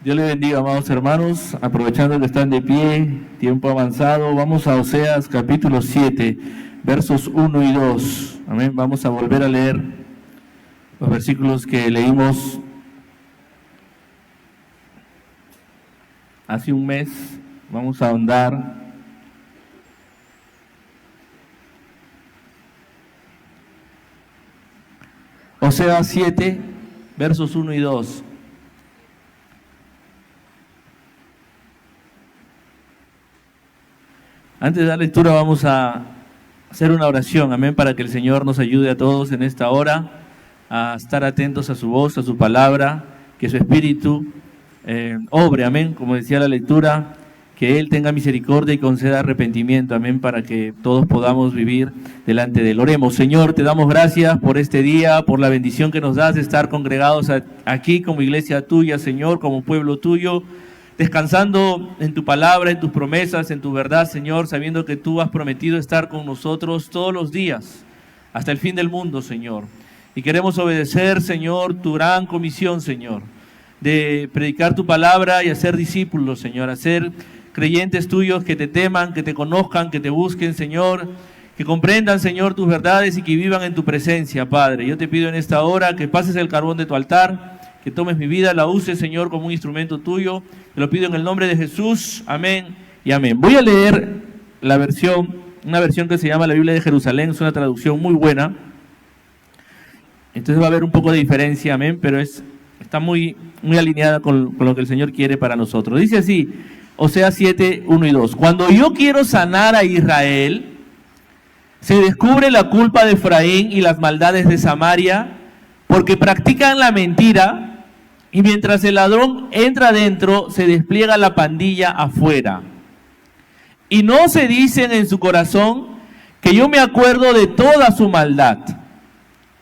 Dios le bendiga, amados hermanos, aprovechando que están de pie, tiempo avanzado, vamos a Oseas capítulo 7, versos 1 y 2, amén. Vamos a volver a leer los versículos que leímos hace un mes, vamos a ahondar. Oseas 7, versos 1 y 2. Antes de dar lectura vamos a hacer una oración, amén, para que el Señor nos ayude a todos en esta hora a estar atentos a su voz, a su palabra, que su Espíritu obre, amén, como decía la lectura, que Él tenga misericordia y conceda arrepentimiento, amén, para que todos podamos vivir delante de Él. Oremos. Señor, te damos gracias por este día, por la bendición que nos das de estar congregados aquí como iglesia tuya, Señor, como pueblo tuyo, descansando en tu palabra, en tus promesas, en tu verdad, Señor, sabiendo que tú has prometido estar con nosotros todos los días, hasta el fin del mundo, Señor. Y queremos obedecer, Señor, tu gran comisión, Señor, de predicar tu palabra y hacer discípulos, Señor, hacer creyentes tuyos que te teman, que te conozcan, que te busquen, Señor, que comprendan, Señor, tus verdades y que vivan en tu presencia, Padre. Yo te pido en esta hora que pases el carbón de tu altar, que tomes mi vida, la uses, Señor, como un instrumento tuyo. Te lo pido en el nombre de Jesús. Amén y amén. Voy a leer una versión que se llama la Biblia de Jerusalén. Es una traducción muy buena. Entonces va a haber un poco de diferencia, amén, pero está muy alineada con lo que el Señor quiere para nosotros. Dice así, Oseas 7, 1 y 2. Cuando yo quiero sanar a Israel, se descubre la culpa de Efraín y las maldades de Samaria, porque practican la mentira. Y mientras el ladrón entra adentro, se despliega la pandilla afuera. Y no se dicen en su corazón que yo me acuerdo de toda su maldad.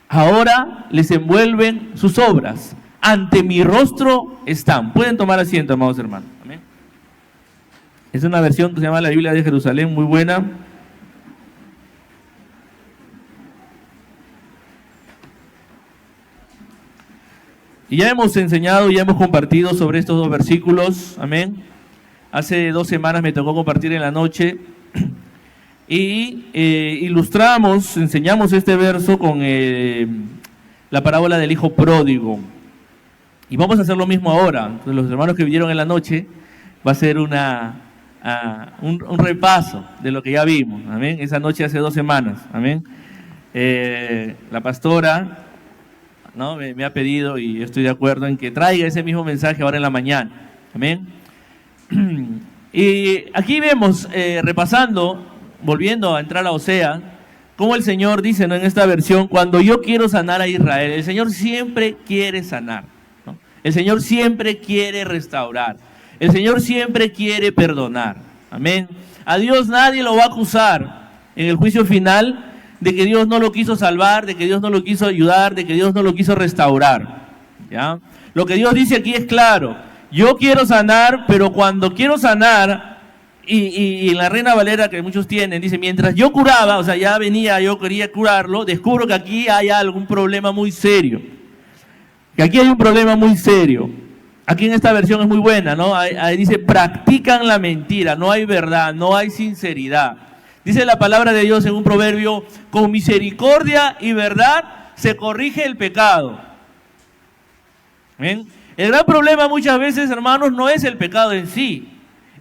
Ahora les envuelven sus obras. Ante mi rostro están. Pueden tomar asiento, amados hermanos. Amén. Es una versión que se llama la Biblia de Jerusalén, muy buena. Y ya hemos enseñado, ya hemos compartido sobre estos dos versículos, amén. Hace 2 semanas me tocó compartir en la noche y enseñamos este verso con la parábola del hijo pródigo. Y vamos a hacer lo mismo ahora. Entonces, los hermanos que vinieron en la noche, va a ser un repaso de lo que ya vimos, amén. Esa noche hace 2 semanas, amén. La pastora, ¿no? me ha pedido y yo estoy de acuerdo en que traiga ese mismo mensaje ahora en la mañana. Amén. Y aquí vemos, repasando, volviendo a entrar a Oseas, como el Señor dice, ¿no?, en esta versión, cuando yo quiero sanar a Israel, el Señor siempre quiere sanar, ¿no? El Señor siempre quiere restaurar, el Señor siempre quiere perdonar. Amén. A Dios nadie lo va a acusar en el juicio final de que Dios no lo quiso salvar, de que Dios no lo quiso ayudar, de que Dios no lo quiso restaurar, ¿ya? Lo que Dios dice aquí es claro: yo quiero sanar, pero cuando quiero sanar, y en la Reina Valera que muchos tienen, dice, mientras yo curaba, o sea, ya venía, yo quería curarlo, descubro que aquí hay algún problema muy serio, que aquí hay un problema muy serio. Aquí en esta versión es muy buena, ¿no? Ahí dice, practican la mentira, no hay verdad, no hay sinceridad. Dice la palabra de Dios en un proverbio, con misericordia y verdad se corrige el pecado. ¿Ven? El gran problema muchas veces, hermanos, no es el pecado en sí.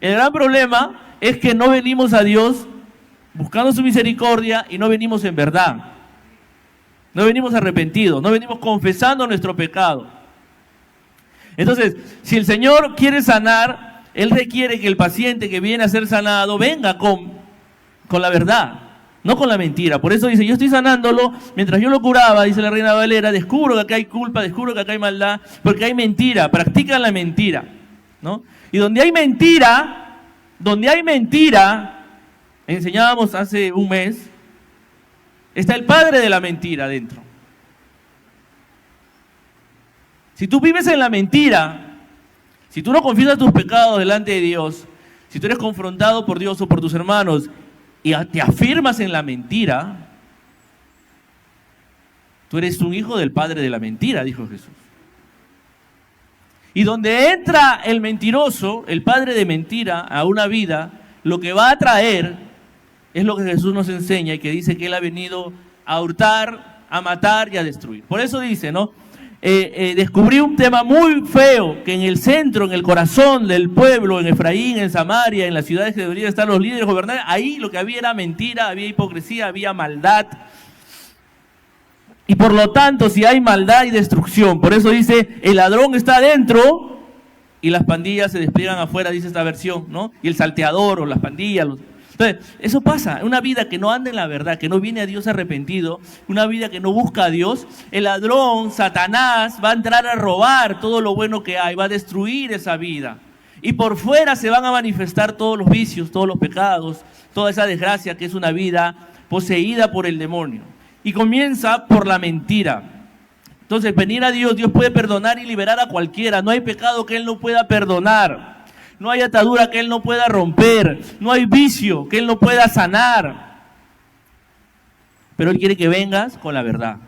El gran problema es que no venimos a Dios buscando su misericordia y no venimos en verdad. No venimos arrepentidos, no venimos confesando nuestro pecado. Entonces, si el Señor quiere sanar, Él requiere que el paciente que viene a ser sanado venga con la verdad, no con la mentira. Por eso dice, yo estoy sanándolo, mientras yo lo curaba, dice la Reina Valera, descubro que acá hay culpa, descubro que acá hay maldad, porque hay mentira, practican la mentira, ¿no? Y donde hay mentira, enseñábamos hace un mes, está el padre de la mentira dentro. Si tú vives en la mentira, si tú no confiesas tus pecados delante de Dios, si tú eres confrontado por Dios o por tus hermanos, y te afirmas en la mentira, tú eres un hijo del padre de la mentira, dijo Jesús. Y donde entra el mentiroso, el padre de mentira, a una vida, lo que va a traer es lo que Jesús nos enseña y que dice que Él ha venido a hurtar, a matar y a destruir. Por eso dice, ¿no? Descubrí un tema muy feo, que en el centro, en el corazón del pueblo, en Efraín, en Samaria, en las ciudades que deberían estar los líderes gobernantes, ahí lo que había era mentira, había hipocresía, había maldad. Y por lo tanto, si hay maldad y destrucción, por eso dice, el ladrón está adentro y las pandillas se despliegan afuera, dice esta versión, ¿no? Y el salteador o las pandillas. Entonces, eso pasa, una vida que no anda en la verdad, que no viene a Dios arrepentido, una vida que no busca a Dios, el ladrón, Satanás, va a entrar a robar todo lo bueno que hay, va a destruir esa vida. Y por fuera se van a manifestar todos los vicios, todos los pecados, toda esa desgracia que es una vida poseída por el demonio. Y comienza por la mentira. Entonces, venir a Dios, Dios puede perdonar y liberar a cualquiera. No hay pecado que Él no pueda perdonar. No hay atadura que Él no pueda romper. No hay vicio que Él no pueda sanar. Pero Él quiere que vengas con la verdad.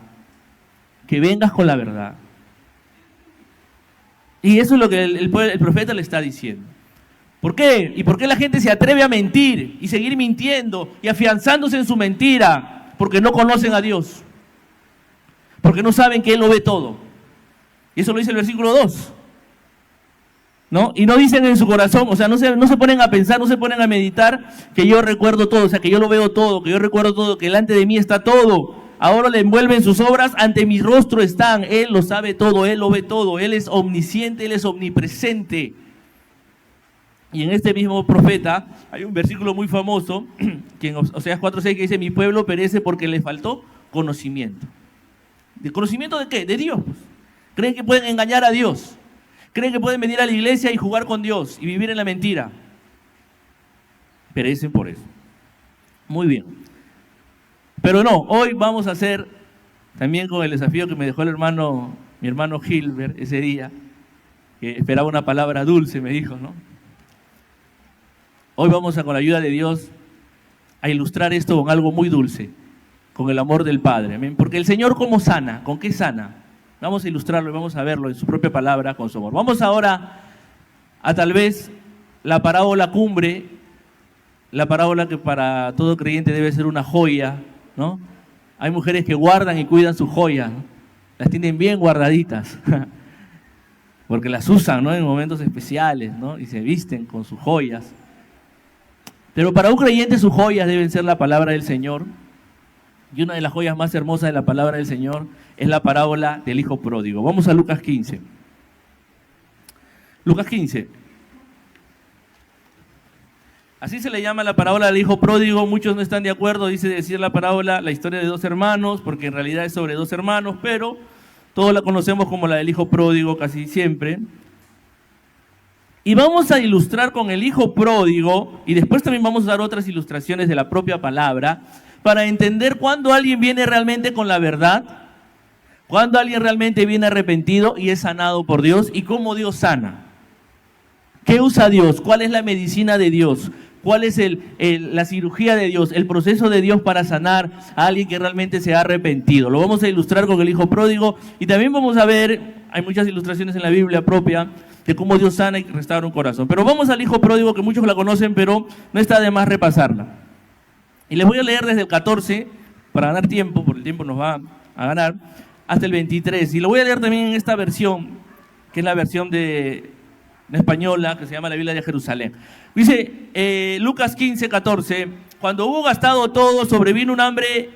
Que vengas con la verdad. Y eso es lo que el profeta le está diciendo. ¿Por qué? ¿Y por qué la gente se atreve a mentir y seguir mintiendo y afianzándose en su mentira? Porque no conocen a Dios. Porque no saben que Él lo ve todo. Y eso lo dice el versículo 2. ¿No? Y no dicen en su corazón, o sea, no se ponen a pensar, no se ponen a meditar que yo recuerdo todo, o sea, que yo lo veo todo, que yo recuerdo todo, que delante de mí está todo. Ahora le envuelven sus obras, ante mi rostro están. Él lo sabe todo, Él lo ve todo, Él es omnisciente, Él es omnipresente. Y en este mismo profeta hay un versículo muy famoso, que en Oseas 4:6, que dice, mi pueblo perece porque le faltó conocimiento. ¿De conocimiento de qué? De Dios. Creen que pueden engañar a Dios. Creen que pueden venir a la iglesia y jugar con Dios y vivir en la mentira. Perecen por eso. Muy bien. Pero no, hoy vamos a hacer, también con el desafío que me dejó mi hermano Gilbert ese día, que esperaba una palabra dulce, me dijo, ¿no? Hoy vamos con la ayuda de Dios a ilustrar esto con algo muy dulce, con el amor del Padre. ¿Amén? Porque el Señor, ¿cómo sana? ¿Con qué sana? Vamos a ilustrarlo y vamos a verlo en su propia palabra con su amor. Vamos ahora a tal vez la parábola cumbre, la parábola que para todo creyente debe ser una joya, ¿no? Hay mujeres que guardan y cuidan sus joyas, ¿no? Las tienen bien guardaditas, porque las usan, ¿no? En momentos especiales, ¿no? Y se visten con sus joyas. Pero para un creyente sus joyas deben ser la palabra del Señor. Y una de las joyas más hermosas de la palabra del Señor es la parábola del hijo pródigo. Vamos a Lucas 15. Lucas 15. Así se le llama la parábola del hijo pródigo. Muchos no están de acuerdo, dice decir la parábola, la historia de dos hermanos, porque en realidad es sobre dos hermanos, pero todos la conocemos como la del hijo pródigo casi siempre. Y vamos a ilustrar con el hijo pródigo, y después también vamos a dar otras ilustraciones de la propia palabra, para entender cuándo alguien viene realmente con la verdad, cuándo alguien realmente viene arrepentido y es sanado por Dios, y cómo Dios sana. ¿Qué usa Dios? ¿Cuál es la medicina de Dios? ¿Cuál es la cirugía de Dios? El proceso de Dios para sanar a alguien que realmente se ha arrepentido. Lo vamos a ilustrar con el hijo pródigo, y también vamos a ver, hay muchas ilustraciones en la Biblia propia, de cómo Dios sana y restaura un corazón. Pero vamos al hijo pródigo, que muchos la conocen, pero no está de más repasarla. Y les voy a leer desde el 14, para ganar tiempo, porque el tiempo nos va a ganar, hasta el 23. Y lo voy a leer también en esta versión, que es la versión de española, que se llama la Biblia de Jerusalén. Dice Lucas 15, 14, cuando hubo gastado todo, sobrevino un hambre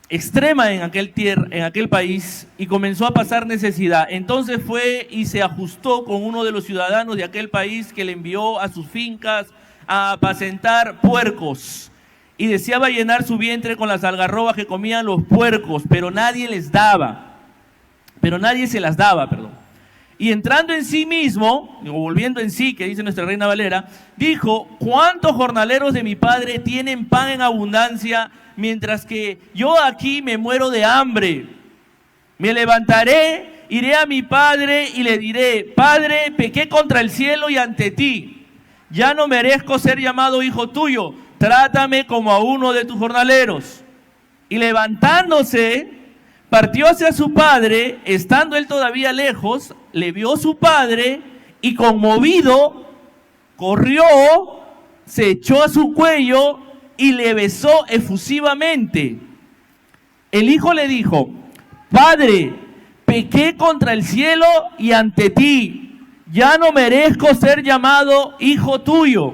extrema en aquel país y comenzó a pasar necesidad. Entonces fue y se ajustó con uno de los ciudadanos de aquel país, que le envió a sus fincas a apacentar puercos, y deseaba llenar su vientre con las algarrobas que comían los puercos, pero nadie se las daba. Y entrando en sí mismo, o volviendo en sí, que dice nuestra Reina Valera, dijo: ¿cuántos jornaleros de mi padre tienen pan en abundancia, mientras que yo aquí me muero de hambre? Me levantaré, iré a mi padre y le diré: Padre, pequé contra el cielo y ante ti, ya no merezco ser llamado hijo tuyo, trátame como a uno de tus jornaleros. Y levantándose, partió hacia su padre, estando él todavía lejos, le vio su padre y conmovido, corrió, se echó a su cuello y le besó efusivamente. El hijo le dijo: Padre, pequé contra el cielo y ante ti, ya no merezco ser llamado hijo tuyo.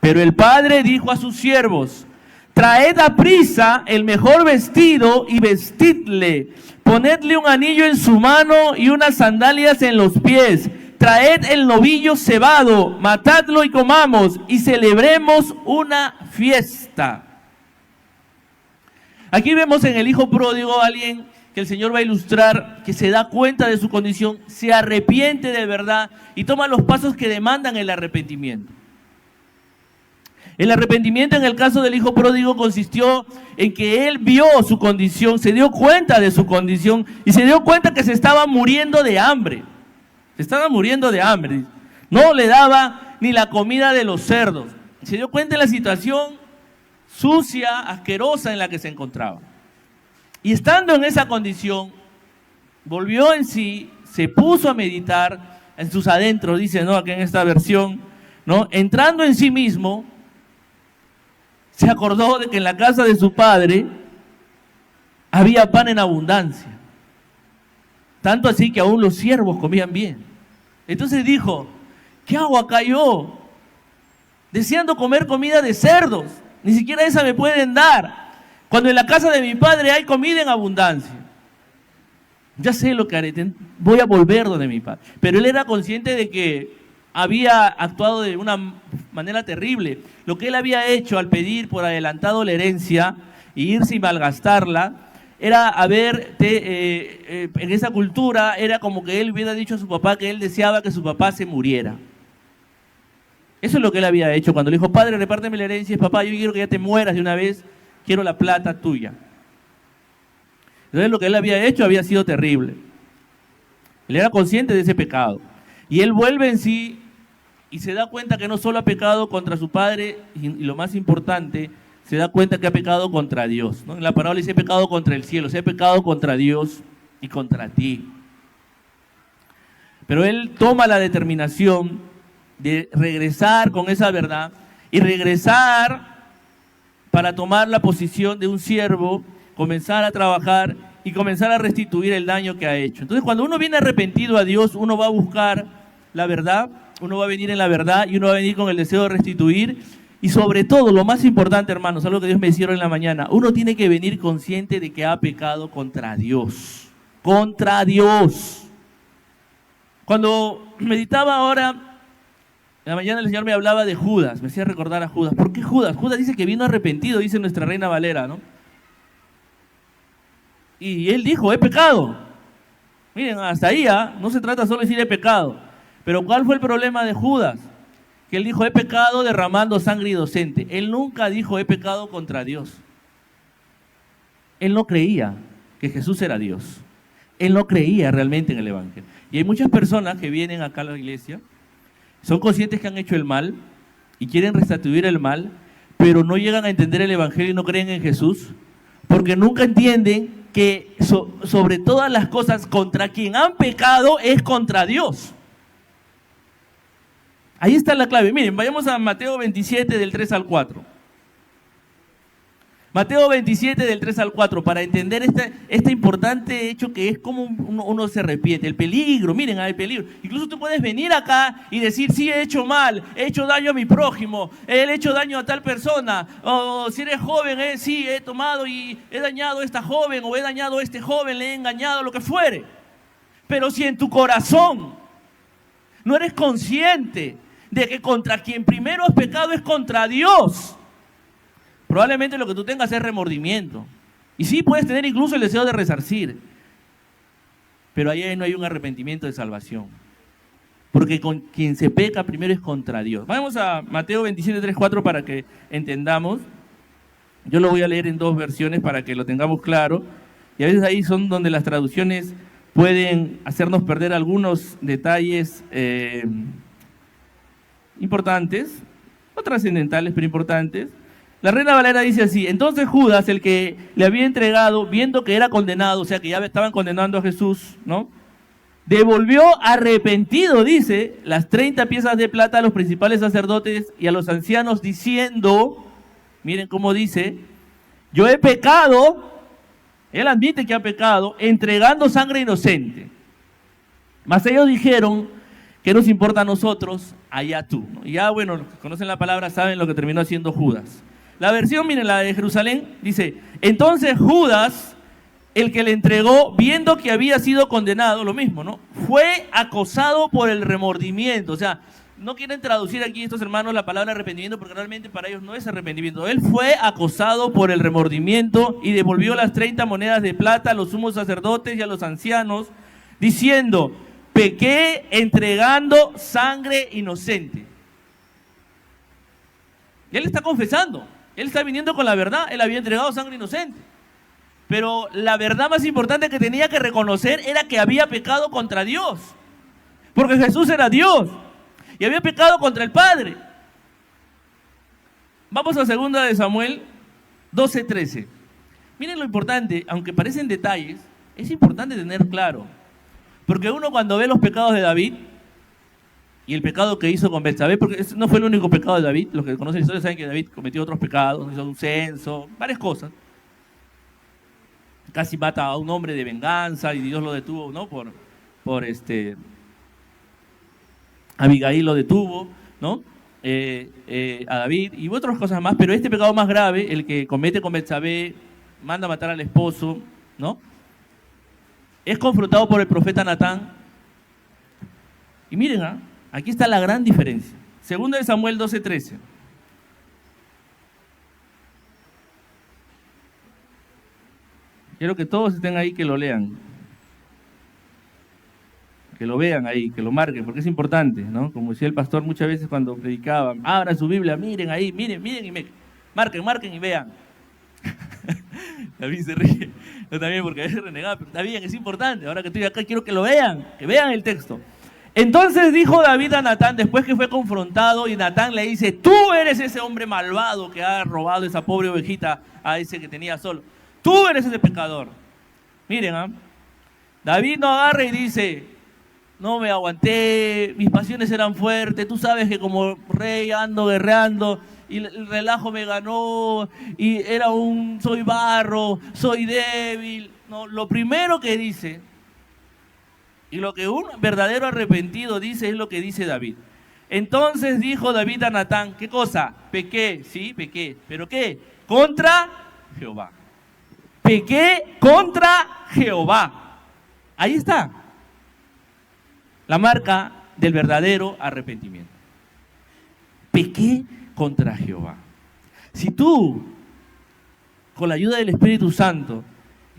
Pero el padre dijo a sus siervos: Traed aprisa el mejor vestido y vestidle, ponedle un anillo en su mano y unas sandalias en los pies, traed el novillo cebado, matadlo y comamos y celebremos una fiesta. Aquí vemos en el hijo pródigo a alguien que el Señor va a ilustrar, que se da cuenta de su condición, se arrepiente de verdad y toma los pasos que demandan el arrepentimiento. El arrepentimiento en el caso del hijo pródigo consistió en que él vio su condición, se dio cuenta de su condición y se dio cuenta que se estaba muriendo de hambre. Se estaba muriendo de hambre. No le daba ni la comida de los cerdos. Se dio cuenta de la situación sucia, asquerosa en la que se encontraba. Y estando en esa condición, volvió en sí, se puso a meditar en sus adentros, dice, ¿no? Aquí en esta versión, ¿no? Entrando en sí mismo, se acordó de que en la casa de su padre había pan en abundancia. Tanto así que aún los siervos comían bien. Entonces dijo: ¿qué hago acá yo? Deseando comer comida de cerdos. Ni siquiera esa me pueden dar, cuando en la casa de mi padre hay comida en abundancia. Ya sé lo que haré, voy a volver donde mi padre. Pero él era consciente de que había actuado de una manera terrible. Lo que él había hecho al pedir por adelantado la herencia e irse y malgastarla, era en esa cultura, era como que él hubiera dicho a su papá que él deseaba que su papá se muriera. Eso es lo que él había hecho cuando le dijo: Padre, repárteme la herencia. Es: papá, yo quiero que ya te mueras de una vez, quiero la plata tuya. Entonces lo que él había hecho había sido terrible. Él era consciente de ese pecado. Y él vuelve en sí y se da cuenta que no solo ha pecado contra su padre, y lo más importante, se da cuenta que ha pecado contra Dios, ¿no? En la parábola dice: he pecado contra el cielo, se ha pecado contra Dios y contra ti. Pero él toma la determinación de regresar con esa verdad y regresar para tomar la posición de un siervo, comenzar a trabajar y comenzar a restituir el daño que ha hecho. Entonces, cuando uno viene arrepentido a Dios, uno va a buscar la verdad, uno va a venir en la verdad y uno va a venir con el deseo de restituir. Y sobre todo, lo más importante, hermanos, algo que Dios me hicieron en la mañana, uno tiene que venir consciente de que ha pecado contra Dios. Contra Dios. Cuando meditaba ahora, en la mañana el Señor me hablaba de Judas, me hacía recordar a Judas. ¿Por qué Judas? Judas dice que vino arrepentido, dice nuestra Reina Valera, ¿no? Y él dijo: he pecado. Miren, hasta ahí, no se trata solo de decir he pecado. Pero ¿cuál fue el problema de Judas? Que él dijo: he pecado derramando sangre inocente. Él nunca dijo: he pecado contra Dios. Él no creía que Jesús era Dios. Él no creía realmente en el Evangelio. Y hay muchas personas que vienen acá a la iglesia, son conscientes que han hecho el mal y quieren restituir el mal, pero no llegan a entender el Evangelio y no creen en Jesús, porque nunca entienden que sobre todas las cosas, contra quien han pecado es contra Dios. Ahí está la clave. Miren, vayamos a Mateo 27 del 3 al 4. Mateo 27 del 3 al 4, para entender este importante hecho que es como uno se arrepiente, el peligro. Miren, hay peligro. Incluso tú puedes venir acá y decir: sí, he hecho mal, he hecho daño a mi prójimo, he hecho daño a tal persona. O si eres joven, sí, he tomado y he dañado a esta joven, o he dañado a este joven, le he engañado, lo que fuere. Pero si en tu corazón no eres consciente de que contra quien primero has pecado es contra Dios, probablemente lo que tú tengas es remordimiento. Y sí, puedes tener incluso el deseo de resarcir, pero ahí no hay un arrepentimiento de salvación. Porque con quien se peca primero es contra Dios. Vamos a Mateo 27, 3, 4 para que entendamos. Yo lo voy a leer en dos versiones para que lo tengamos claro. Y a veces ahí son donde las traducciones pueden hacernos perder algunos detalles importantes, no trascendentales, pero importantes. La Reina Valera dice así: entonces Judas, el que le había entregado, viendo que era condenado, o sea que ya estaban condenando a Jesús, ¿no? Devolvió arrepentido, dice, las 30 piezas de plata a los principales sacerdotes y a los ancianos, diciendo, miren cómo dice, yo he pecado, él admite que ha pecado, entregando sangre inocente. Mas ellos dijeron, ¿qué nos importa a nosotros? Allá tú, ¿no? Y ya, bueno, los que conocen la palabra saben lo que terminó haciendo Judas. La versión, miren, la de Jerusalén, dice, entonces Judas, el que le entregó, viendo que había sido condenado, lo mismo, ¿no? Fue acosado por el remordimiento. O sea, no quieren traducir aquí estos hermanos la palabra arrepentimiento porque realmente para ellos no es arrepentimiento. Él fue acosado por el remordimiento y devolvió las 30 monedas de plata a los sumos sacerdotes y a los ancianos, diciendo, pequé entregando sangre inocente. Y él está confesando, él está viniendo con la verdad, él había entregado sangre inocente. Pero la verdad más importante que tenía que reconocer era que había pecado contra Dios. Porque Jesús era Dios y había pecado contra el Padre. Vamos a 2 de Samuel 12:13. Miren lo importante, aunque parecen detalles, es importante tener claro. Porque uno cuando ve los pecados de David y el pecado que hizo con Betsabé, porque ese no fue el único pecado de David, los que conocen la historia saben que David cometió otros pecados, hizo un censo, varias cosas. Casi mata a un hombre de venganza y Dios lo detuvo, ¿no? Abigail lo detuvo, ¿no? A David y otras cosas más, pero este pecado más grave, el que comete con Betsabé, manda a matar al esposo, ¿no? Es confrontado por el profeta Natán. Y miren, aquí está la gran diferencia. 2 de Samuel 12:13. Quiero que todos estén ahí, que lo lean. Que lo vean ahí, que lo marquen, porque es importante, ¿no? Como decía el pastor muchas veces cuando predicaba, abran su Biblia, miren ahí, miren y marquen y vean. David se ríe, yo también porque a veces renegaba, pero está bien, es importante, ahora que estoy acá quiero que lo vean, que vean el texto. Entonces dijo David a Natán, después que fue confrontado, y Natán le dice, tú eres ese hombre malvado que ha robado esa pobre ovejita a ese que tenía solo. Tú eres ese pecador. Miren, David no agarra y dice, no me aguanté, mis pasiones eran fuertes, tú sabes que como rey ando guerreando y el relajo me ganó y soy barro, soy débil. No, lo primero que dice y lo que un verdadero arrepentido dice es lo que dice David. Entonces dijo David a Natán, ¿qué cosa? Pequé, sí, pequé, ¿pero qué? Contra Jehová. Pequé contra Jehová. Ahí está la marca del verdadero arrepentimiento. Pequé contra Jehová. Si tú, con la ayuda del Espíritu Santo,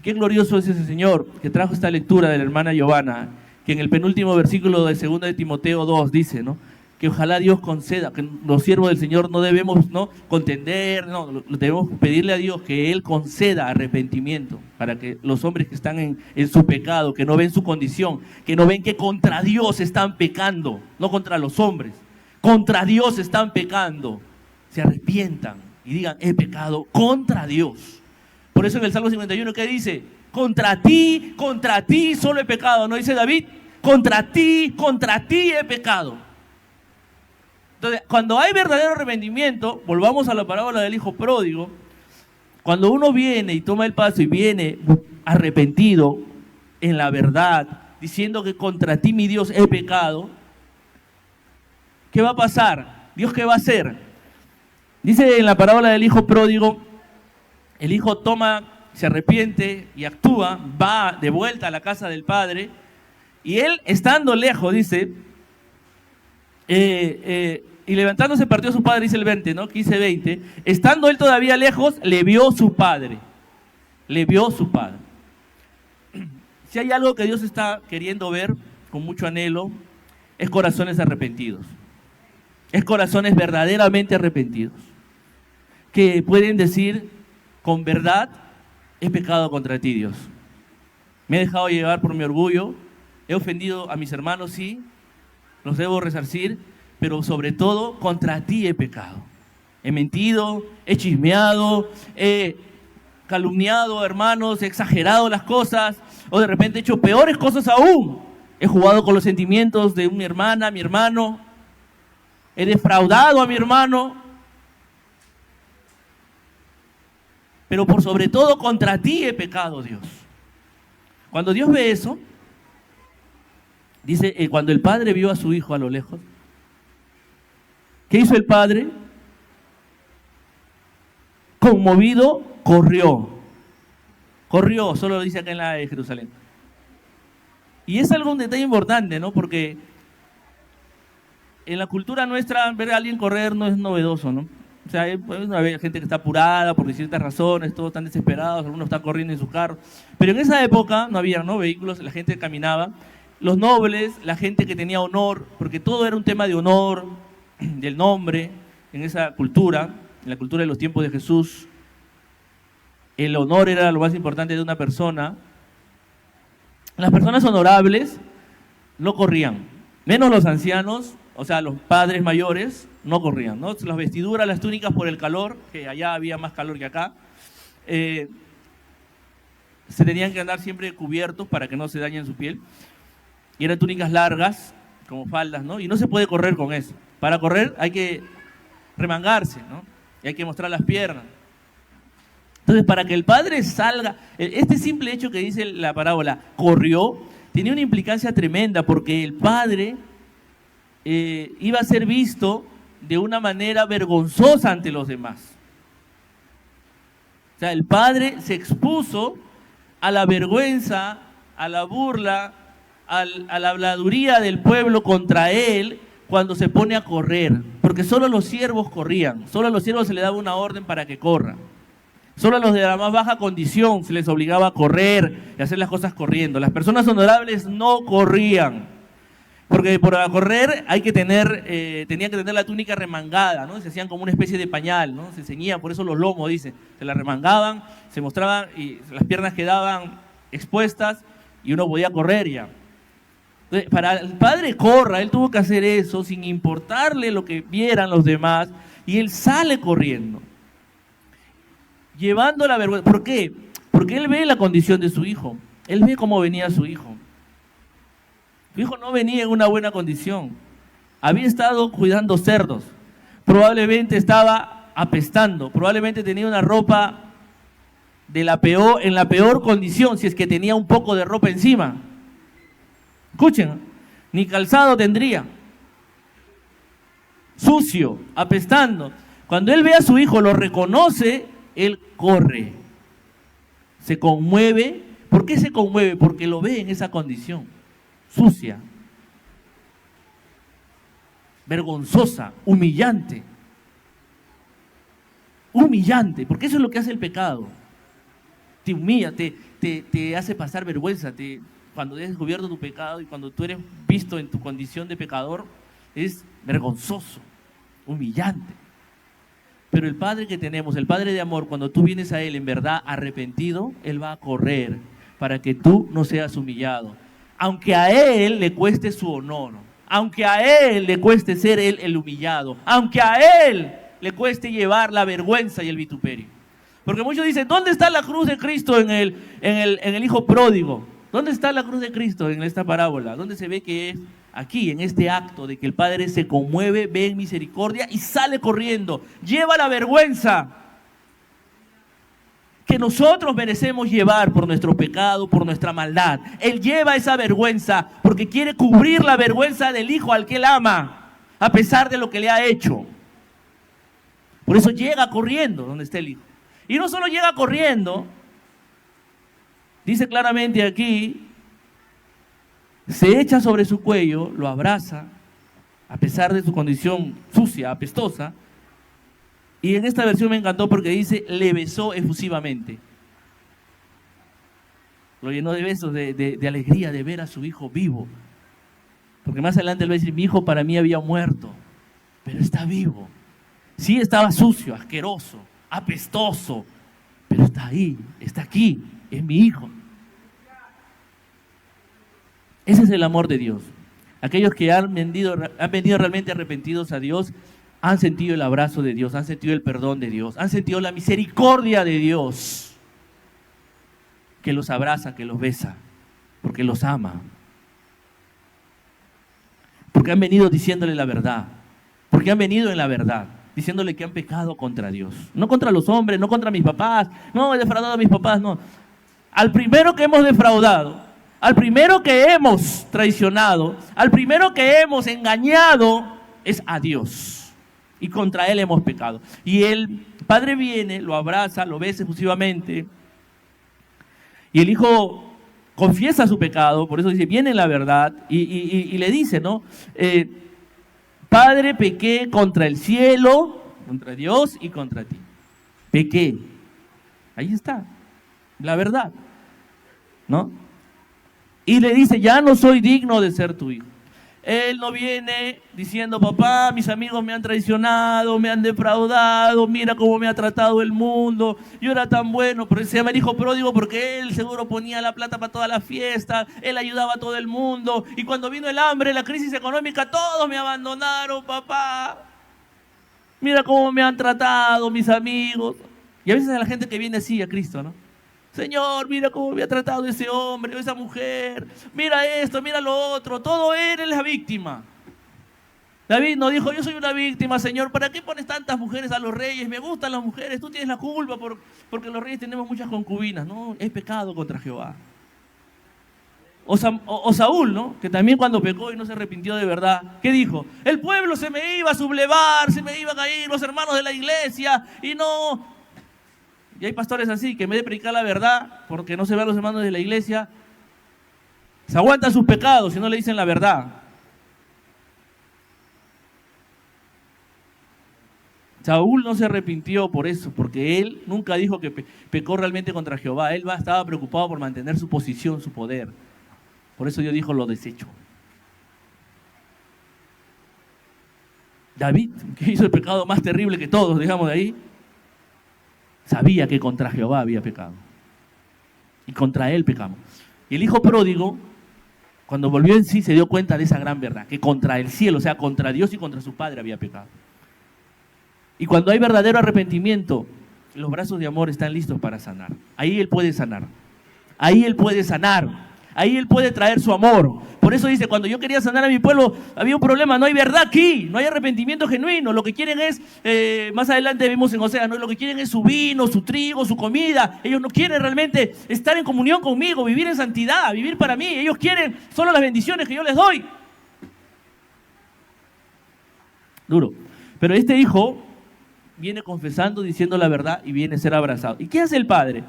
qué glorioso es ese Señor que trajo esta lectura de la hermana Giovanna, que en el penúltimo versículo de 2 de Timoteo 2 dice, ¿no? Que ojalá Dios conceda, que los siervos del Señor no debemos, ¿no?, contender, no, debemos pedirle a Dios que Él conceda arrepentimiento para que los hombres que están en su pecado, que no ven su condición, que no ven que contra Dios están pecando, no contra los hombres, contra Dios están pecando, se arrepientan y digan, he pecado contra Dios. Por eso en el Salmo 51, ¿qué dice? Contra ti solo he pecado, ¿no dice David? Contra ti he pecado. Entonces, cuando hay verdadero arrepentimiento, volvamos a la parábola del hijo pródigo, cuando uno viene y toma el paso y viene arrepentido en la verdad, diciendo que contra ti, mi Dios, he pecado, ¿qué va a pasar? ¿Dios qué va a hacer? Dice en la parábola del hijo pródigo, el hijo se arrepiente y actúa, va de vuelta a la casa del padre, y él, estando lejos, dice, y levantándose partió a su padre, dice el 20, ¿no? 15-20. Estando él todavía lejos, le vio su padre. Le vio su padre. Si hay algo que Dios está queriendo ver con mucho anhelo, es corazones arrepentidos. Es corazones verdaderamente arrepentidos. Que pueden decir con verdad, he pecado contra ti, Dios. Me he dejado llevar por mi orgullo, he ofendido a mis hermanos, sí, los debo resarcir, pero sobre todo contra ti he pecado. He mentido, he chismeado, he calumniado, hermanos, he exagerado las cosas, o de repente he hecho peores cosas aún. He jugado con los sentimientos de mi hermana, mi hermano, he defraudado a mi hermano, pero por sobre todo contra ti he pecado, Dios. Cuando Dios ve eso, dice, cuando el padre vio a su hijo a lo lejos, ¿qué hizo el padre? Conmovido, corrió. Corrió, solo lo dice acá en la de Jerusalén. Y es algo un detalle importante, ¿no? Porque en la cultura nuestra ver a alguien correr no es novedoso, ¿no? O sea, hay gente que está apurada por ciertas razones, todos están desesperados, algunos están corriendo en sus carros. Pero en esa época no había, ¿no?, vehículos, la gente caminaba. Los nobles, la gente que tenía honor, porque todo era un tema de honor, del nombre, en esa cultura, en la cultura de los tiempos de Jesús. El honor era lo más importante de una persona. Las personas honorables no corrían, menos los ancianos, o sea, los padres mayores no corrían, ¿no? Las vestiduras, las túnicas por el calor, que allá había más calor que acá, se tenían que andar siempre cubiertos para que no se dañen su piel. Y eran túnicas largas, como faldas, ¿no? Y no se puede correr con eso. Para correr hay que remangarse, ¿no? Y hay que mostrar las piernas. Entonces, para que el padre salga, este simple hecho que dice la parábola, corrió, tenía una implicancia tremenda, porque el padre iba a ser visto de una manera vergonzosa ante los demás. O sea, el padre se expuso a la vergüenza, a la burla, a la habladuría del pueblo contra él cuando se pone a correr, porque solo los siervos corrían, solo a los siervos se les daba una orden para que corran. Solo a los de la más baja condición se les obligaba a correr y hacer las cosas corriendo. Las personas honorables no corrían, porque para correr hay que tenían que tener la túnica remangada, ¿no? Se hacían como una especie de pañal, ¿no? Se ceñían, por eso los lomos, dice, se la remangaban, se mostraban y las piernas quedaban expuestas y uno podía correr ya. Entonces, para el padre corra, él tuvo que hacer eso sin importarle lo que vieran los demás, y él sale corriendo, llevando la vergüenza. ¿Por qué? Porque él ve la condición de su hijo. Él ve cómo venía su hijo. Su hijo no venía en una buena condición. Había estado cuidando cerdos. Probablemente estaba apestando. Probablemente tenía una ropa en la peor condición, si es que tenía un poco de ropa encima. Escuchen, ni calzado tendría. Sucio, apestando. Cuando él ve a su hijo, lo reconoce, él corre, se conmueve. ¿Por qué se conmueve? Porque lo ve en esa condición, sucia, vergonzosa, humillante. Humillante, porque eso es lo que hace el pecado. Te humilla, te hace pasar vergüenza. Cuando has descubierto tu pecado y cuando tú eres visto en tu condición de pecador, es vergonzoso, humillante. Pero el Padre que tenemos, el Padre de amor, cuando tú vienes a Él en verdad arrepentido, Él va a correr para que tú no seas humillado. Aunque a Él le cueste su honor, aunque a Él le cueste ser Él el humillado, aunque a Él le cueste llevar la vergüenza y el vituperio. Porque muchos dicen, ¿dónde está la cruz de Cristo en el hijo pródigo? ¿Dónde está la cruz de Cristo en esta parábola? ¿Dónde se ve que es? Aquí, en este acto de que el Padre se conmueve, ve en misericordia y sale corriendo. Lleva la vergüenza que nosotros merecemos llevar por nuestro pecado, por nuestra maldad. Él lleva esa vergüenza porque quiere cubrir la vergüenza del hijo al que él ama, a pesar de lo que le ha hecho. Por eso llega corriendo donde está el hijo. Y no solo llega corriendo, dice claramente aquí, se echa sobre su cuello, lo abraza, a pesar de su condición sucia, apestosa. Y en esta versión me encantó porque dice, le besó efusivamente. Lo llenó de besos, de alegría de ver a su hijo vivo. Porque más adelante él va a decir, mi hijo para mí había muerto, pero está vivo. Sí, estaba sucio, asqueroso, apestoso, pero está ahí, está aquí, es mi hijo. Ese es el amor de Dios. Aquellos que han venido realmente arrepentidos a Dios, han sentido el abrazo de Dios, han sentido el perdón de Dios, han sentido la misericordia de Dios, que los abraza, que los besa, porque los ama. Porque han venido diciéndole la verdad, porque han venido en la verdad, diciéndole que han pecado contra Dios. No contra los hombres, no contra mis papás, no he defraudado a mis papás, no. Al primero que hemos defraudado, al primero que hemos traicionado, al primero que hemos engañado, es a Dios. Y contra Él hemos pecado. Y el Padre viene, lo abraza, lo besa efusivamente. Y el Hijo confiesa su pecado, por eso dice, viene la verdad, y le dice, ¿no? Padre, pequé contra el cielo, contra Dios y contra ti. Pequé. Ahí está, la verdad, ¿no? Y le dice, ya no soy digno de ser tu hijo. Él no viene diciendo, papá, mis amigos me han traicionado, me han defraudado, mira cómo me ha tratado el mundo, yo era tan bueno, pero se llama el hijo pródigo porque él seguro ponía la plata para toda la fiesta, él ayudaba a todo el mundo, y cuando vino el hambre, la crisis económica, todos me abandonaron, papá. Mira cómo me han tratado mis amigos. Y a veces a la gente que viene así a Cristo, ¿no? Señor, mira cómo me ha tratado ese hombre o esa mujer, mira esto, mira lo otro, todo él es la víctima. David nos dijo, yo soy una víctima, Señor, ¿para qué pones tantas mujeres a los reyes? Me gustan las mujeres, tú tienes la culpa porque los reyes tenemos muchas concubinas. No, es pecado contra Jehová. O Saúl, ¿no? Que también cuando pecó y no se arrepintió de verdad, ¿qué dijo? El pueblo se me iba a sublevar, se me iban a ir los hermanos de la iglesia y no... Y hay pastores así, que en vez de predicar la verdad, porque no se ven los hermanos de la iglesia, se aguantan sus pecados y no le dicen la verdad. Saúl no se arrepintió por eso, porque él nunca dijo que pecó realmente contra Jehová. Él estaba preocupado por mantener su posición, su poder. Por eso Dios dijo, lo desecho. David, que hizo el pecado más terrible que todos, digamos de ahí, sabía que contra Jehová había pecado. Y contra él pecamos. Y el hijo pródigo, cuando volvió en sí, se dio cuenta de esa gran verdad, que contra el cielo, o sea, contra Dios y contra su padre había pecado. Y cuando hay verdadero arrepentimiento, los brazos de amor están listos para sanar. Ahí Él puede sanar. Ahí Él puede sanar. Ahí Él puede traer su amor. Por eso dice, cuando yo quería sanar a mi pueblo, había un problema, no hay verdad aquí, no hay arrepentimiento genuino. Lo que quieren es, más adelante vimos en Oseas, ¿no? Lo que quieren es su vino, su trigo, su comida. Ellos no quieren realmente estar en comunión conmigo, vivir en santidad, vivir para mí. Ellos quieren solo las bendiciones que yo les doy. Duro. Pero este hijo viene confesando, diciendo la verdad y viene a ser abrazado. ¿Y qué hace el padre?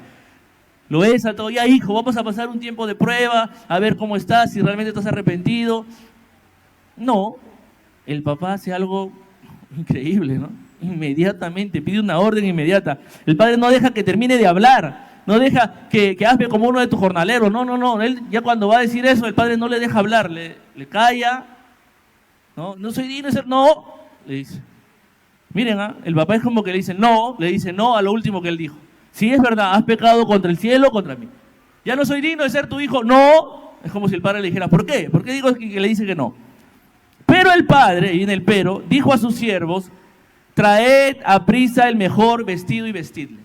Lo besa todo, ya hijo, vamos a pasar un tiempo de prueba, a ver cómo estás, si realmente estás arrepentido. No, el papá hace algo increíble, ¿no? Inmediatamente, pide una orden inmediata. El padre no deja que termine de hablar, no deja que hazme como uno de tus jornaleros, no. Él ya cuando va a decir eso, el padre no le deja hablar, le calla, no soy digno de ser, no, le dice. Miren, el papá es como que le dice no a lo último que él dijo. Si es verdad, has pecado contra el cielo, contra mí. Ya no soy digno de ser tu hijo, no. Es como si el padre le dijera, ¿por qué? ¿Por qué digo que le dice que no? Pero el padre, y viene el pero, dijo a sus siervos, traed a prisa el mejor vestido y vestidle.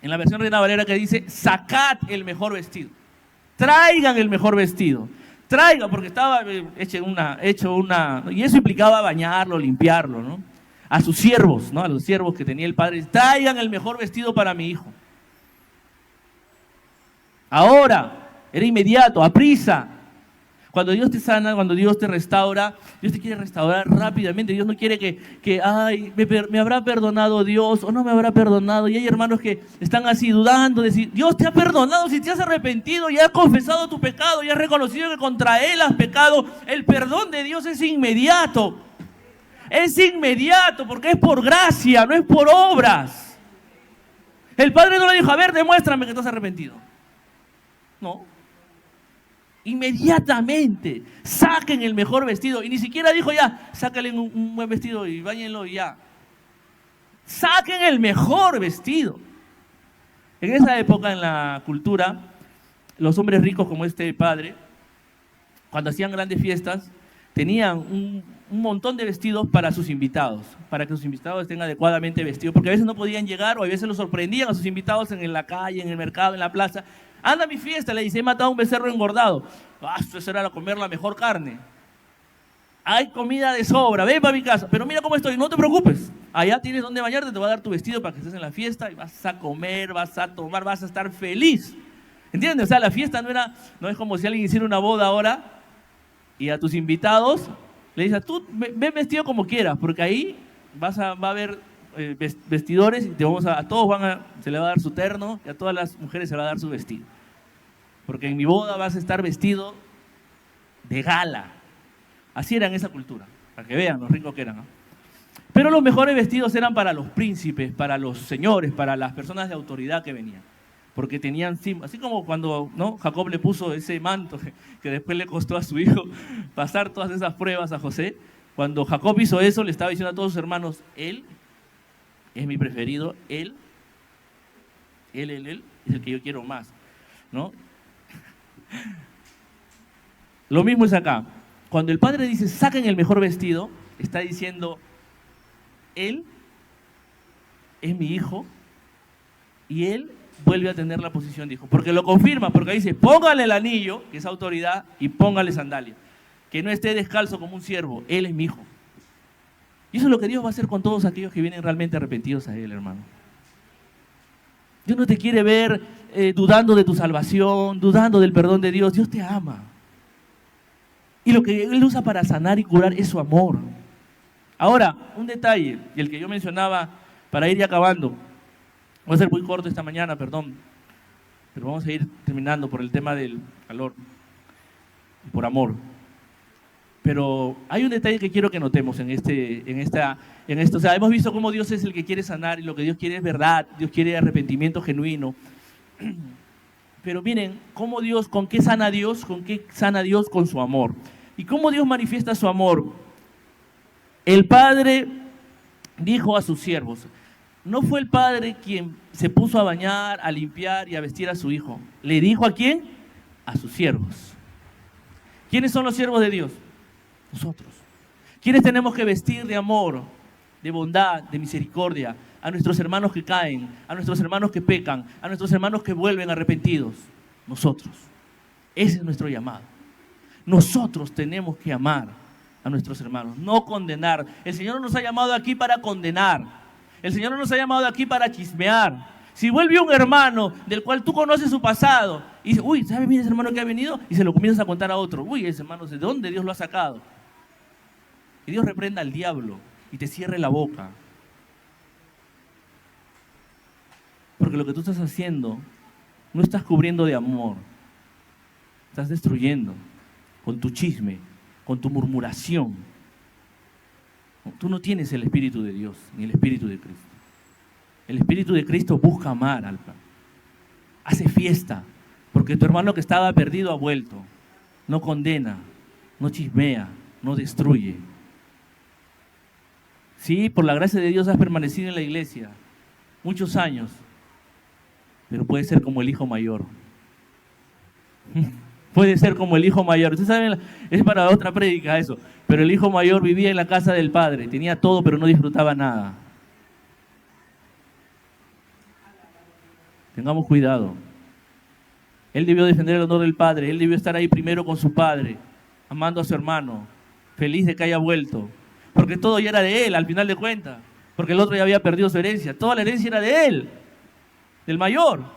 En la versión Reina Valera que dice, sacad el mejor vestido. Traigan el mejor vestido. Traigan, porque estaba hecho una, y eso implicaba bañarlo, limpiarlo, ¿no? A sus siervos, ¿no? A los siervos que tenía el padre, traigan el mejor vestido para mi hijo. Ahora, era inmediato, a prisa. Cuando Dios te sana, cuando Dios te restaura, Dios te quiere restaurar rápidamente. Dios no quiere que me habrá perdonado Dios o no me habrá perdonado. Y hay hermanos que están así dudando, decir, Dios te ha perdonado si te has arrepentido y has confesado tu pecado y has reconocido que contra Él has pecado. El perdón de Dios es inmediato. Es inmediato porque es por gracia, no es por obras. El padre no le dijo, a ver, demuéstrame que estás arrepentido. No. Inmediatamente saquen el mejor vestido. Y ni siquiera dijo ya, sácale un buen vestido y báñenlo y ya. Saquen el mejor vestido. En esa época, en la cultura, los hombres ricos como este padre, cuando hacían grandes fiestas, tenían un montón de vestidos para sus invitados, para que sus invitados estén adecuadamente vestidos, porque a veces no podían llegar o a veces los sorprendían a sus invitados en la calle, en el mercado, en la plaza. Anda a mi fiesta, le dice, he matado un becerro engordado. Eso era comer la mejor carne. Hay comida de sobra, ven para mi casa, pero mira cómo estoy, no te preocupes. Allá tienes donde bañarte, te va a dar tu vestido para que estés en la fiesta y vas a comer, vas a tomar, vas a estar feliz. ¿Entiendes? O sea, la fiesta no es como si alguien hiciera una boda ahora y a tus invitados le dices, tú ven vestido como quieras, porque ahí va a haber vestidores y a todos se le va a dar su terno y a todas las mujeres se va a dar su vestido. Porque en mi boda vas a estar vestido de gala. Así era en esa cultura, para que vean lo ricos que eran, ¿no? Pero los mejores vestidos eran para los príncipes, para los señores, para las personas de autoridad que venían. Porque tenían, así como cuando, ¿no?, Jacob le puso ese manto que después le costó a su hijo pasar todas esas pruebas a José. Cuando Jacob hizo eso, le estaba diciendo a todos sus hermanos, él es mi preferido, él es el que yo quiero más, ¿no? Lo mismo es acá. Cuando el padre dice, saquen el mejor vestido, está diciendo, él es mi hijo y él vuelve a tener la posición de hijo. Porque lo confirma, porque dice, póngale el anillo, que es autoridad, y póngale sandalia. Que no esté descalzo como un siervo, él es mi hijo. Y eso es lo que Dios va a hacer con todos aquellos que vienen realmente arrepentidos a él, hermano. Dios no te quiere ver dudando de tu salvación, dudando del perdón de Dios. Dios te ama. Y lo que Él usa para sanar y curar es su amor. Ahora, un detalle, y el que yo mencionaba para ir ya acabando. Voy a ser muy corto esta mañana, perdón. Pero vamos a ir terminando por el tema del calor. Por amor. Pero hay un detalle que quiero que notemos en esto. O sea, hemos visto cómo Dios es el que quiere sanar y lo que Dios quiere es verdad. Dios quiere arrepentimiento genuino. Pero miren, ¿con qué sana Dios? ¿Con qué sana Dios? Con su amor. ¿Y cómo Dios manifiesta su amor? El Padre dijo a sus siervos, no fue el Padre quien se puso a bañar, a limpiar y a vestir a su Hijo. ¿Le dijo a quién? A sus siervos. ¿Quiénes son los siervos de Dios? Nosotros. ¿Quiénes tenemos que vestir de amor, de bondad, de misericordia? A nuestros hermanos que caen, a nuestros hermanos que pecan, a nuestros hermanos que vuelven arrepentidos. Nosotros. Ese es nuestro llamado. Nosotros tenemos que amar a nuestros hermanos, no condenar. El Señor no nos ha llamado aquí para condenar. El Señor no nos ha llamado aquí para chismear. Si vuelve un hermano del cual tú conoces su pasado y dices, uy, ¿sabes bien ese hermano que ha venido? Y se lo comienzas a contar a otro. Uy, ese hermano, ¿de dónde Dios lo ha sacado? Y Dios reprenda al diablo y te cierre la boca. Porque lo que tú estás haciendo, no estás cubriendo de amor. Estás destruyendo con tu chisme, con tu murmuración. Tú no tienes el Espíritu de Dios, ni el Espíritu de Cristo. El Espíritu de Cristo busca amar al Padre. Hace fiesta, porque tu hermano que estaba perdido ha vuelto. No condena, no chismea, no destruye. Sí, por la gracia de Dios has permanecido en la iglesia muchos años, pero puede ser como el hijo mayor. Puede ser como el hijo mayor. Ustedes saben, es para otra prédica eso. Pero el hijo mayor vivía en la casa del padre. Tenía todo, pero no disfrutaba nada. Tengamos cuidado. Él debió defender el honor del padre. Él debió estar ahí primero con su padre, amando a su hermano, feliz de que haya vuelto. Porque todo ya era de él, al final de cuentas. Porque el otro ya había perdido su herencia. Toda la herencia era de él, del mayor.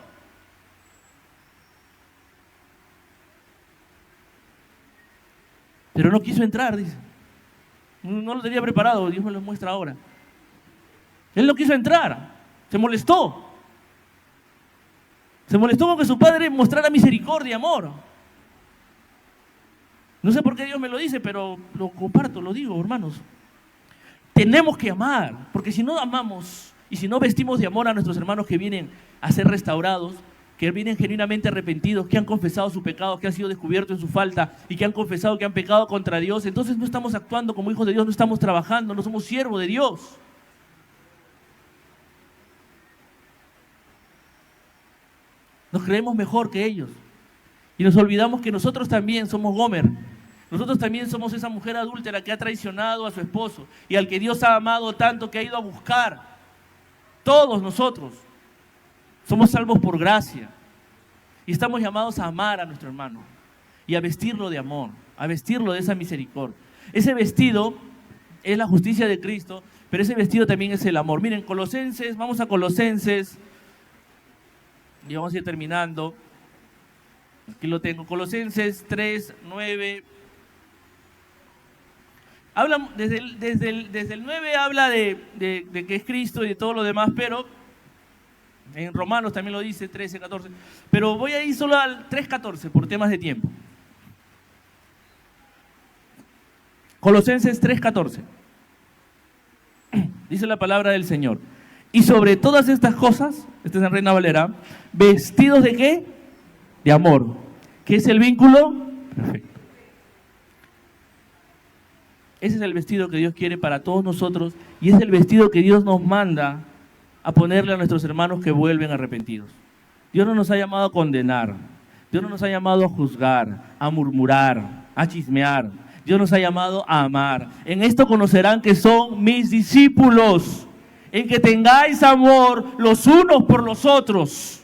Pero no quiso entrar, dice. No lo tenía preparado, Dios me lo muestra ahora. Él no quiso entrar, se molestó. Se molestó con que su padre mostrara misericordia y amor. No sé por qué Dios me lo dice, pero lo comparto, lo digo, hermanos. Tenemos que amar, porque si no amamos y si no vestimos de amor a nuestros hermanos que vienen a ser restaurados, que vienen genuinamente arrepentidos, que han confesado su pecado, que han sido descubiertos en su falta y que han confesado que han pecado contra Dios, entonces no estamos actuando como hijos de Dios, no estamos trabajando, no somos siervos de Dios. Nos creemos mejor que ellos y nos olvidamos que nosotros también somos Gomer, Nosotros también somos esa mujer adúltera que ha traicionado a su esposo y al que Dios ha amado tanto que ha ido a buscar. Todos nosotros somos salvos por gracia y estamos llamados a amar a nuestro hermano y a vestirlo de amor, a vestirlo de esa misericordia. Ese vestido es la justicia de Cristo, pero ese vestido también es el amor. Miren, Colosenses, vamos a Colosenses, y vamos a ir terminando. Aquí lo tengo, Colosenses 3, 9. Habla, desde el 9 habla de que es Cristo y de todo lo demás, pero en Romanos también lo dice, 13, 14. Pero voy a ir solo al 3:14 por temas de tiempo. Colosenses 3:14. Dice la palabra del Señor. Y sobre todas estas cosas, este es en Reina Valera, vestidos de ¿qué? De amor. ¿Qué es el vínculo? Perfecto. Ese es el vestido que Dios quiere para todos nosotros y es el vestido que Dios nos manda a ponerle a nuestros hermanos que vuelven arrepentidos. Dios no nos ha llamado a condenar, Dios no nos ha llamado a juzgar, a murmurar, a chismear. Dios nos ha llamado a amar. En esto conocerán que son mis discípulos, en que tengáis amor los unos por los otros.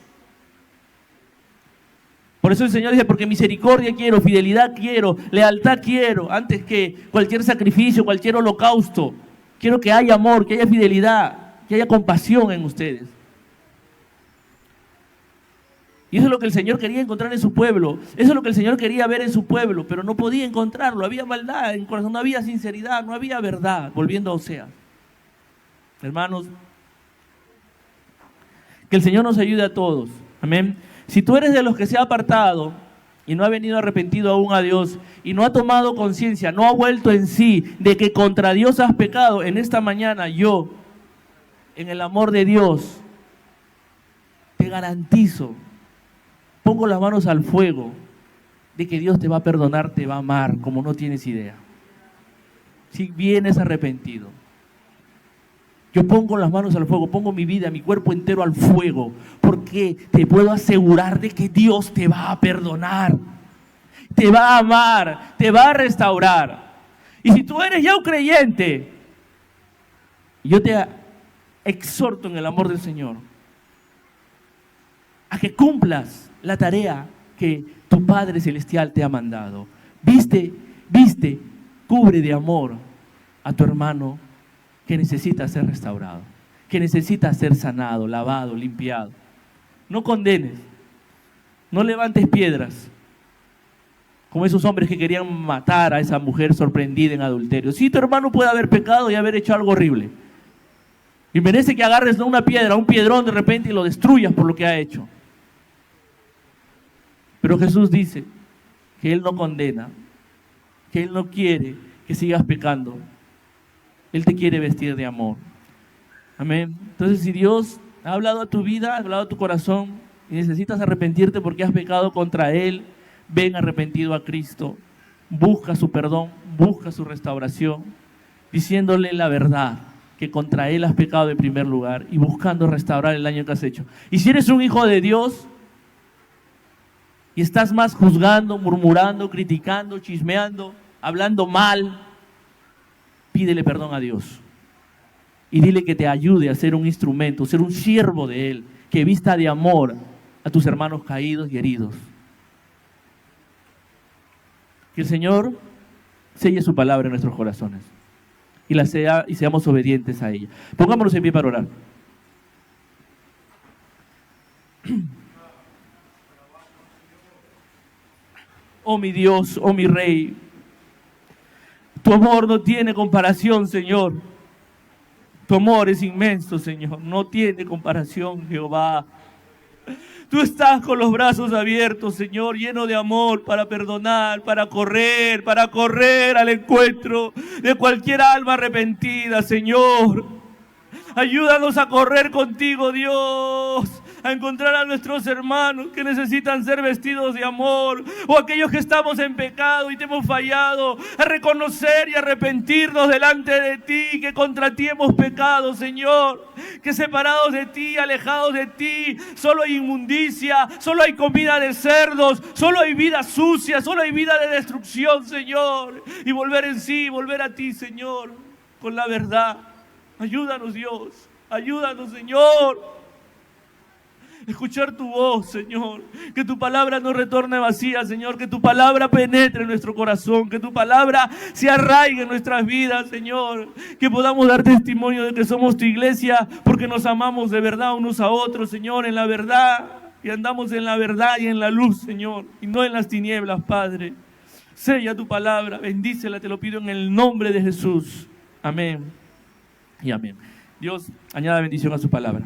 Por eso el Señor dice, porque misericordia quiero, fidelidad quiero, lealtad quiero, antes que cualquier sacrificio, cualquier holocausto. Quiero que haya amor, que haya fidelidad, que haya compasión en ustedes. Y eso es lo que el Señor quería encontrar en su pueblo. Eso es lo que el Señor quería ver en su pueblo, pero no podía encontrarlo. Había maldad en el corazón, no había sinceridad, no había verdad. Volviendo a Oseas. Hermanos, que el Señor nos ayude a todos. Amén. Si tú eres de los que se ha apartado y no ha venido arrepentido aún a Dios y no ha tomado conciencia, no ha vuelto en sí de que contra Dios has pecado, en esta mañana yo, en el amor de Dios, te garantizo, pongo las manos al fuego de que Dios te va a perdonar, te va a amar como no tienes idea. Si vienes arrepentido. Yo pongo las manos al fuego, pongo mi vida, mi cuerpo entero al fuego, porque te puedo asegurar de que Dios te va a perdonar, te va a amar, te va a restaurar. Y si tú eres ya un creyente, yo te exhorto en el amor del Señor a que cumplas la tarea que tu Padre Celestial te ha mandado. Viste, cubre de amor a tu hermano que necesita ser restaurado, que necesita ser sanado, lavado, limpiado. No condenes, no levantes piedras, como esos hombres que querían matar a esa mujer sorprendida en adulterio. Sí, tu hermano puede haber pecado y haber hecho algo horrible, y merece que agarres no una piedra, un piedrón de repente y lo destruyas por lo que ha hecho. Pero Jesús dice que Él no condena, que Él no quiere que sigas pecando. Él te quiere vestir de amor. Amén. Entonces, si Dios ha hablado a tu vida, ha hablado a tu corazón y necesitas arrepentirte porque has pecado contra Él, ven arrepentido a Cristo. Busca su perdón, busca su restauración, diciéndole la verdad, que contra Él has pecado en primer lugar y buscando restaurar el daño que has hecho. Y si eres un hijo de Dios y estás más juzgando, murmurando, criticando, chismeando, hablando mal, pídele perdón a Dios y dile que te ayude a ser un instrumento, ser un siervo de Él, que vista de amor a tus hermanos caídos y heridos. Que el Señor selle su palabra en nuestros corazones y seamos obedientes a ella. Pongámonos en pie para orar. Oh mi Dios, oh mi Rey, tu amor no tiene comparación, Señor. Tu amor es inmenso, Señor. No tiene comparación, Jehová. Tú estás con los brazos abiertos, Señor, lleno de amor para perdonar, para correr al encuentro de cualquier alma arrepentida, Señor. Ayúdanos a correr contigo, Dios. a encontrar a nuestros hermanos que necesitan ser vestidos de amor, o aquellos que estamos en pecado y te hemos fallado, a reconocer y arrepentirnos delante de ti, que contra ti hemos pecado, Señor, que separados de ti, alejados de ti, solo hay inmundicia, solo hay comida de cerdos, solo hay vida sucia, solo hay vida de destrucción, Señor, y volver en sí, volver a ti, Señor, con la verdad. Ayúdanos, Dios, ayúdanos, Señor. Escuchar tu voz, Señor, que tu palabra no retorne vacía, Señor, que tu palabra penetre en nuestro corazón, que tu palabra se arraigue en nuestras vidas, Señor, que podamos dar testimonio de que somos tu iglesia porque nos amamos de verdad unos a otros, Señor, en la verdad, y andamos en la verdad y en la luz, Señor, y no en las tinieblas, Padre. Sella tu palabra, bendícela, te lo pido en el nombre de Jesús. Amén y amén. Dios añada bendición a su palabra.